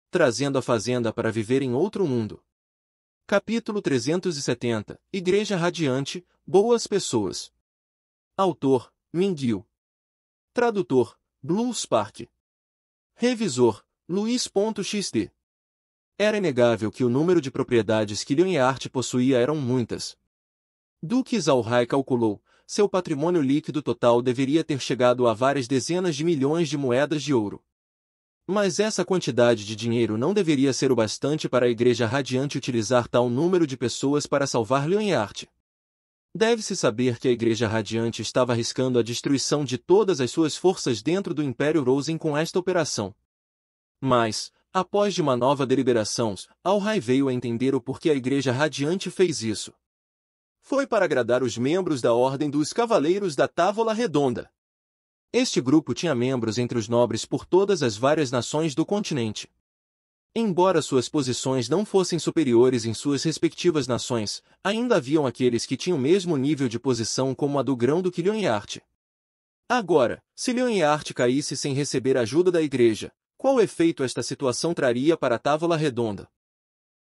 trazendo a fazenda para viver em outro mundo. Capítulo 370 Igreja Radiante, Boas Pessoas. Autor, Mindil. Tradutor, Blue Spark. Revisor, Luiz.xd. Era inegável que o número de propriedades que Leonhardt possuía eram muitas. Duque Zalrai calculou, seu patrimônio líquido total deveria ter chegado a várias dezenas de milhões de moedas de ouro. Mas essa quantidade de dinheiro não deveria ser o bastante para a Igreja Radiante utilizar tal número de pessoas para salvar Leonhardt. Deve-se saber que a Igreja Radiante estava arriscando a destruição de todas as suas forças dentro do Império Rosen com esta operação. Mas, após de uma nova deliberação, Al-Rai veio a entender o porquê a Igreja Radiante fez isso. Foi para agradar os membros da Ordem dos Cavaleiros da Távola Redonda. Este grupo tinha membros entre os nobres por todas as várias nações do continente. Embora suas posições não fossem superiores em suas respectivas nações, ainda haviam aqueles que tinham o mesmo nível de posição como a do Grão-Duque Leonhardt. Agora, se Leonhardt caísse sem receber ajuda da Igreja, qual efeito esta situação traria para a Távola Redonda?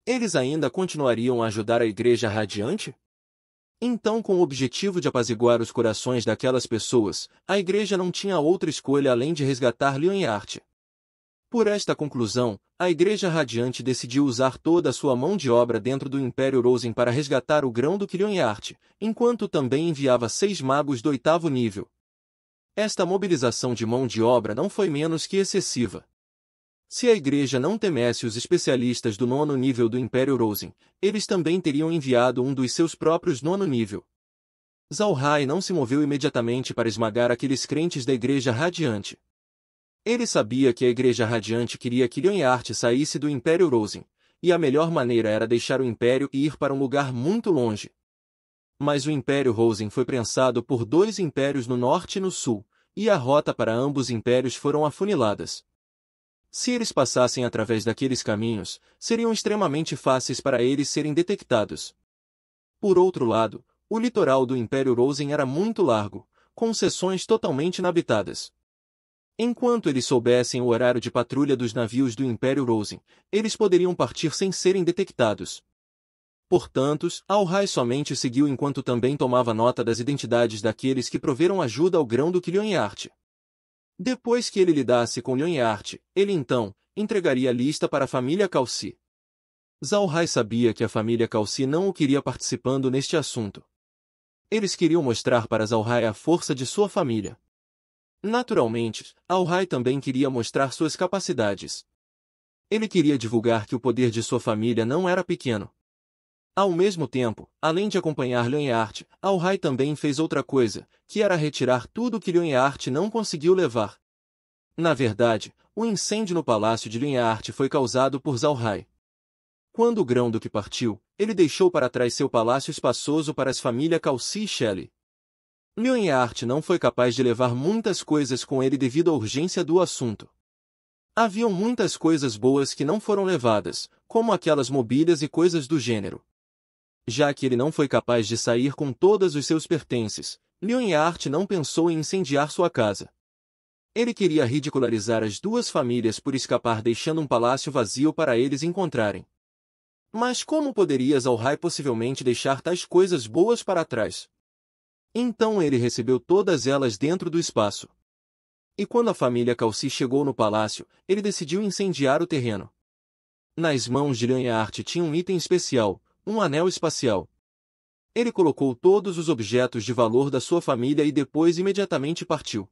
Eles ainda continuariam a ajudar a Igreja Radiante? Então, com o objetivo de apaziguar os corações daquelas pessoas, a Igreja não tinha outra escolha além de resgatar Leonhardt. Por esta conclusão, a Igreja Radiante decidiu usar toda a sua mão de obra dentro do Império Rosen para resgatar o Grão-Duque Leonhardt, enquanto também enviava 6 magos do 8º nível. Esta mobilização de mão de obra não foi menos que excessiva. Se a Igreja não temesse os especialistas do 9º nível do Império Rosen, eles também teriam enviado um dos seus próprios 9º nível. Zalrai não se moveu imediatamente para esmagar aqueles crentes da Igreja Radiante. Ele sabia que a Igreja Radiante queria que Leonhardt saísse do Império Rosen, e a melhor maneira era deixar o Império e ir para um lugar muito longe. Mas o Império Rosen foi prensado por 2 impérios no norte e no sul, e a rota para ambos impérios foram afuniladas. Se eles passassem através daqueles caminhos, seriam extremamente fáceis para eles serem detectados. Por outro lado, o litoral do Império Rosen era muito largo, com seções totalmente inabitadas. Enquanto eles soubessem o horário de patrulha dos navios do Império Rosen, eles poderiam partir sem serem detectados. Portanto, Al-Rai somente seguiu enquanto também tomava nota das identidades daqueles que proveram ajuda ao Grão-Duque Leonhardt. Depois que ele lidasse com Leonhardt, ele então entregaria a lista para a família Calci. Zalrai sabia que a família Calci não o queria participando neste assunto. Eles queriam mostrar para Zalrai a força de sua família. Naturalmente, Al-Rai também queria mostrar suas capacidades. Ele queria divulgar que o poder de sua família não era pequeno. Ao mesmo tempo, além de acompanhar Leonhardt, Al-Rai também fez outra coisa, que era retirar tudo que Leonhardt não conseguiu levar. Na verdade, o incêndio no palácio de Leonhardt foi causado por Zalrai. Quando o Grão-Duque partiu, ele deixou para trás seu palácio espaçoso para as famílias Calci e Shelley. Leonhardt não foi capaz de levar muitas coisas com ele devido à urgência do assunto. Haviam muitas coisas boas que não foram levadas, como aquelas mobílias e coisas do gênero. Já que ele não foi capaz de sair com todos os seus pertences, Leonhardt não pensou em incendiar sua casa. Ele queria ridicularizar as 2 famílias por escapar deixando um palácio vazio para eles encontrarem. Mas como poderia Zalrai possivelmente deixar tais coisas boas para trás? Então ele recebeu todas elas dentro do espaço. E quando a família Calci chegou no palácio, ele decidiu incendiar o terreno. Nas mãos de Leonhardt tinha um item especial, um anel espacial. Ele colocou todos os objetos de valor da sua família e depois imediatamente partiu.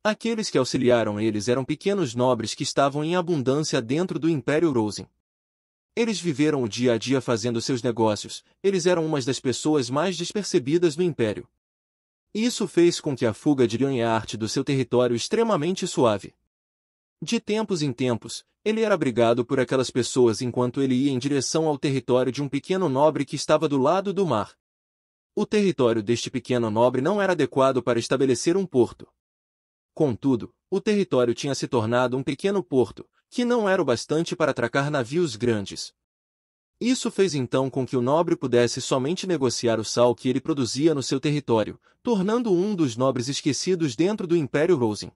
Aqueles que auxiliaram eles eram pequenos nobres que estavam em abundância dentro do Império Rosen. Eles viveram o dia a dia fazendo seus negócios, eles eram umas das pessoas mais despercebidas do Império. Isso fez com que a fuga de Leonhardt do seu território extremamente suave. De tempos em tempos, ele era abrigado por aquelas pessoas enquanto ele ia em direção ao território de um pequeno nobre que estava do lado do mar. O território deste pequeno nobre não era adequado para estabelecer um porto. Contudo, o território tinha se tornado um pequeno porto, que não era o bastante para atracar navios grandes. Isso fez então com que o nobre pudesse somente negociar o sal que ele produzia no seu território, tornando-o um dos nobres esquecidos dentro do Império Rosen.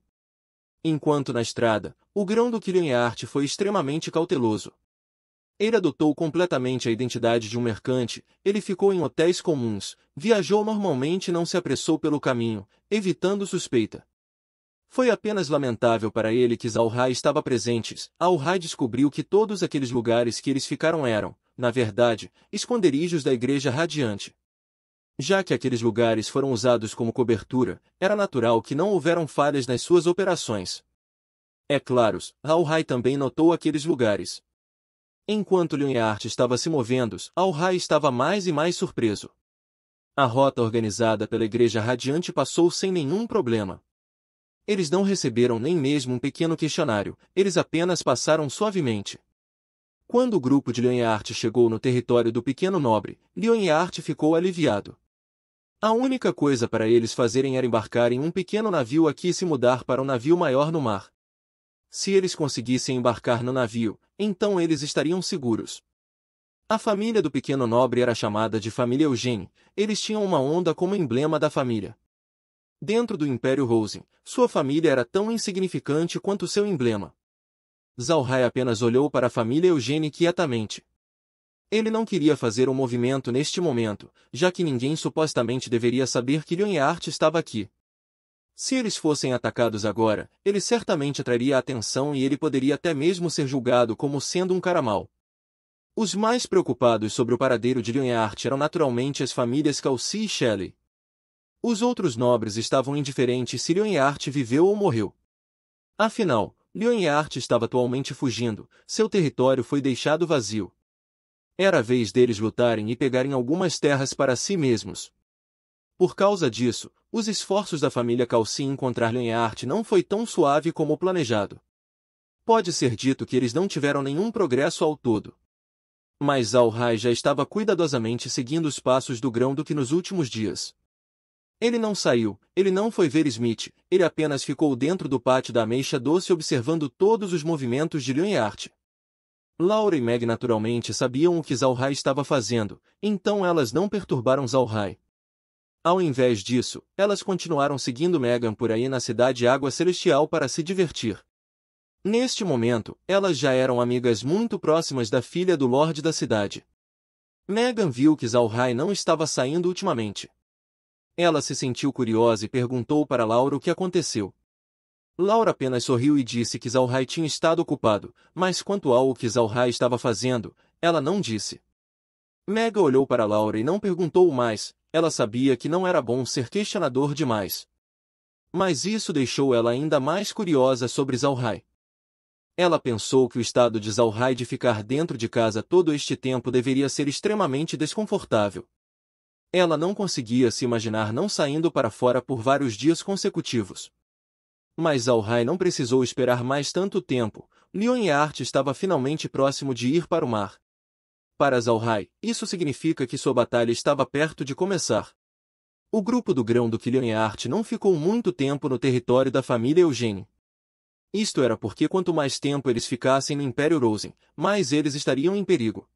Enquanto na estrada, o grão-duque Lionheart foi extremamente cauteloso. Ele adotou completamente a identidade de um mercante, ele ficou em hotéis comuns, viajou normalmente e não se apressou pelo caminho, evitando suspeita. Foi apenas lamentável para ele que Zalrai estava presente. Alrai descobriu que todos aqueles lugares que eles ficaram eram, na verdade, esconderijos da Igreja Radiante. Já que aqueles lugares foram usados como cobertura, era natural que não houveram falhas nas suas operações. É claro, Alrai também notou aqueles lugares. Enquanto Lionheart estava se movendo, Alrai estava mais e mais surpreso. A rota organizada pela Igreja Radiante passou sem nenhum problema. Eles não receberam nem mesmo um pequeno questionário, eles apenas passaram suavemente. Quando o grupo de Lionheart chegou no território do pequeno nobre, Lionheart ficou aliviado. A única coisa para eles fazerem era embarcar em um pequeno navio aqui e se mudar para um navio maior no mar. Se eles conseguissem embarcar no navio, então eles estariam seguros. A família do pequeno nobre era chamada de família Eugene, eles tinham uma onda como emblema da família. Dentro do Império Rosen, sua família era tão insignificante quanto seu emblema. Zalrai apenas olhou para a família Eugene quietamente. Ele não queria fazer um movimento neste momento, já que ninguém supostamente deveria saber que Lionheart estava aqui. Se eles fossem atacados agora, ele certamente atrairia a atenção e ele poderia até mesmo ser julgado como sendo um cara mau. Os mais preocupados sobre o paradeiro de Lionheart eram naturalmente as famílias Calci e Shelley. Os outros nobres estavam indiferentes se Lionheart viveu ou morreu. Afinal, Lionheart estava atualmente fugindo, seu território foi deixado vazio. Era a vez deles lutarem e pegarem algumas terras para si mesmos. Por causa disso, os esforços da família Calci em encontrar Lionheart não foi tão suave como o planejado. Pode ser dito que eles não tiveram nenhum progresso ao todo. Mas Zalrai já estava cuidadosamente seguindo os passos do grão-duque nos últimos dias. Ele não saiu, ele não foi ver Smith, ele apenas ficou dentro do pátio da Ameixa Doce observando todos os movimentos de Lionheart. Laura e Meg naturalmente sabiam o que Zalrai estava fazendo, então elas não perturbaram Zalrai. Ao invés disso, elas continuaram seguindo Megan por aí na cidade Água Celestial para se divertir. Neste momento, elas já eram amigas muito próximas da filha do Lorde da cidade. Megan viu que Zalrai não estava saindo ultimamente. Ela se sentiu curiosa e perguntou para Laura o que aconteceu. Laura apenas sorriu e disse que Zalrai tinha estado ocupado, mas quanto ao que Zalrai estava fazendo, ela não disse. Megan olhou para Laura e não perguntou mais, ela sabia que não era bom ser questionador demais. Mas isso deixou ela ainda mais curiosa sobre Zalrai. Ela pensou que o estado de Zalrai de ficar dentro de casa todo este tempo deveria ser extremamente desconfortável. Ela não conseguia se imaginar não saindo para fora por vários dias consecutivos. Mas Zalrai não precisou esperar mais tanto tempo, Lionheart estava finalmente próximo de ir para o mar. Para Zalrai, isso significa que sua batalha estava perto de começar. O grupo do grão-duque Lionheart não ficou muito tempo no território da família Eugene. Isto era porque quanto mais tempo eles ficassem no Império Rosen, mais eles estariam em perigo.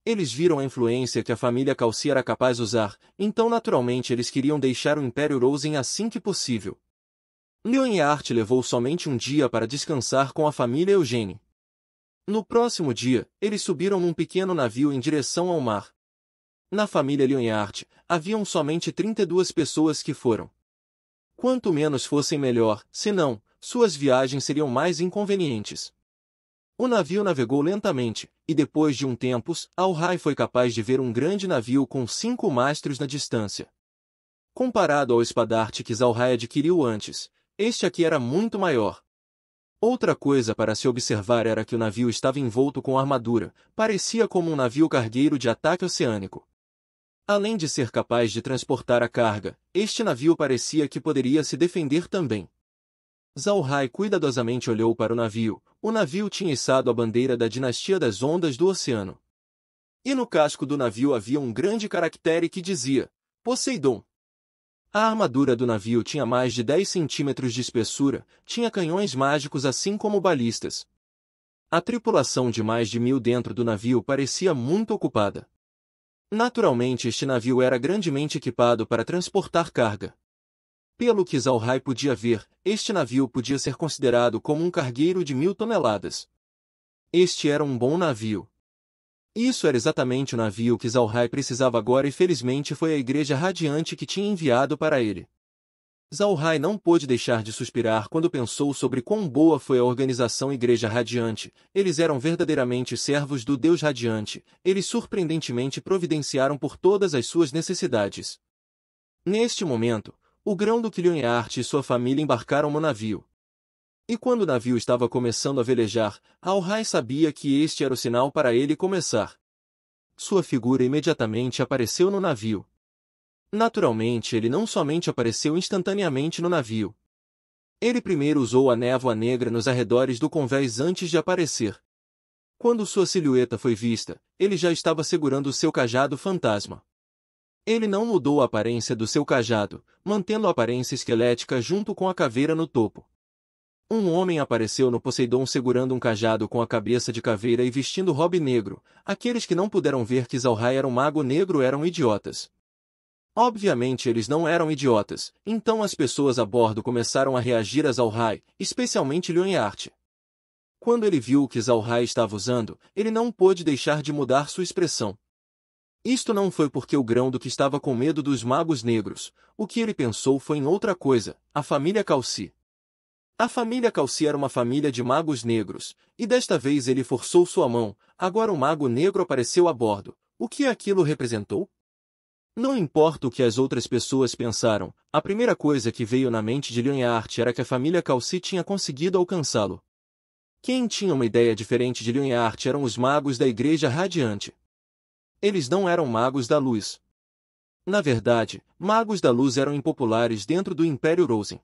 Eles viram a influência que a família Calci era capaz de usar, então naturalmente eles queriam deixar o Império Rosen assim que possível. Lionheart levou somente um dia para descansar com a família Eugene. No próximo dia, eles subiram num pequeno navio em direção ao mar. Na família Lionheart, haviam somente 32 pessoas que foram. Quanto menos fossem melhor, senão, suas viagens seriam mais inconvenientes. O navio navegou lentamente, e depois de um tempo, Alrai foi capaz de ver um grande navio com 5 mastros na distância. Comparado ao espadarte que Zalrai adquiriu antes, este aqui era muito maior. Outra coisa para se observar era que o navio estava envolto com armadura, parecia como um navio cargueiro de ataque oceânico. Além de ser capaz de transportar a carga, este navio parecia que poderia se defender também. Zalrai cuidadosamente olhou para o navio tinha içado a bandeira da dinastia das ondas do oceano. E no casco do navio havia um grande caractere que dizia, Poseidon. A armadura do navio tinha mais de 10 centímetros de espessura, tinha canhões mágicos assim como balistas. A tripulação de mais de 1000 dentro do navio parecia muito ocupada. Naturalmente este navio era grandemente equipado para transportar carga. Pelo que Zalhai podia ver, este navio podia ser considerado como um cargueiro de 1000 toneladas. Este era um bom navio. Isso era exatamente o navio que Zalhai precisava agora e felizmente foi a Igreja Radiante que tinha enviado para ele. Zalhai não pôde deixar de suspirar quando pensou sobre quão boa foi a organização Igreja Radiante. Eles eram verdadeiramente servos do Deus Radiante. Eles surpreendentemente providenciaram por todas as suas necessidades. Neste momento, o grão-duque Lionheart e sua família embarcaram no navio. E quando o navio estava começando a velejar, Zalhai sabia que este era o sinal para ele começar. Sua figura imediatamente apareceu no navio. Naturalmente, ele não somente apareceu instantaneamente no navio. Ele primeiro usou a névoa negra nos arredores do convés antes de aparecer. Quando sua silhueta foi vista, ele já estava segurando seu cajado fantasma. Ele não mudou a aparência do seu cajado, mantendo a aparência esquelética junto com a caveira no topo. Um homem apareceu no Poseidon segurando um cajado com a cabeça de caveira e vestindo robe negro. Aqueles que não puderam ver que Zalhai era um mago negro eram idiotas. Obviamente eles não eram idiotas, então as pessoas a bordo começaram a reagir a Zalhai, especialmente Lionheart. Quando ele viu o que Zalhai estava usando, ele não pôde deixar de mudar sua expressão. Isto não foi porque o grão-duque estava com medo dos magos negros. O que ele pensou foi em outra coisa: a família Calci. A família Calci era uma família de magos negros, e desta vez ele forçou sua mão. Agora o mago negro apareceu a bordo. O que aquilo representou? Não importa o que as outras pessoas pensaram, a primeira coisa que veio na mente de Lionheart era que a família Calci tinha conseguido alcançá-lo. Quem tinha uma ideia diferente de Lionheart eram os magos da Igreja Radiante. Eles não eram magos da luz. Na verdade, magos da luz eram impopulares dentro do Império Rosen.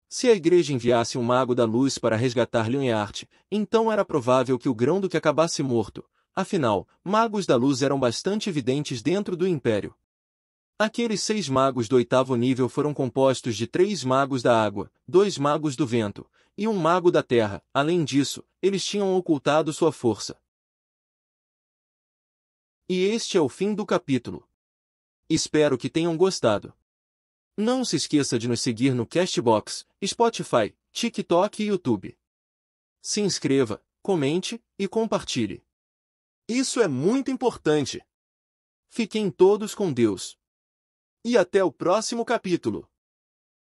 Se a Igreja enviasse um mago da luz para resgatar Lionheart, então era provável que o grão-duque acabasse morto. Afinal, magos da luz eram bastante evidentes dentro do Império. Aqueles 6 magos do 8º nível foram compostos de 3 magos da água, 2 magos do vento, e um mago da terra. Além disso, eles tinham ocultado sua força. E este é o fim do capítulo. Espero que tenham gostado. Não se esqueça de nos seguir no Castbox, Spotify, TikTok e YouTube. Se inscreva, comente e compartilhe. Isso é muito importante. Fiquem todos com Deus. E até o próximo capítulo.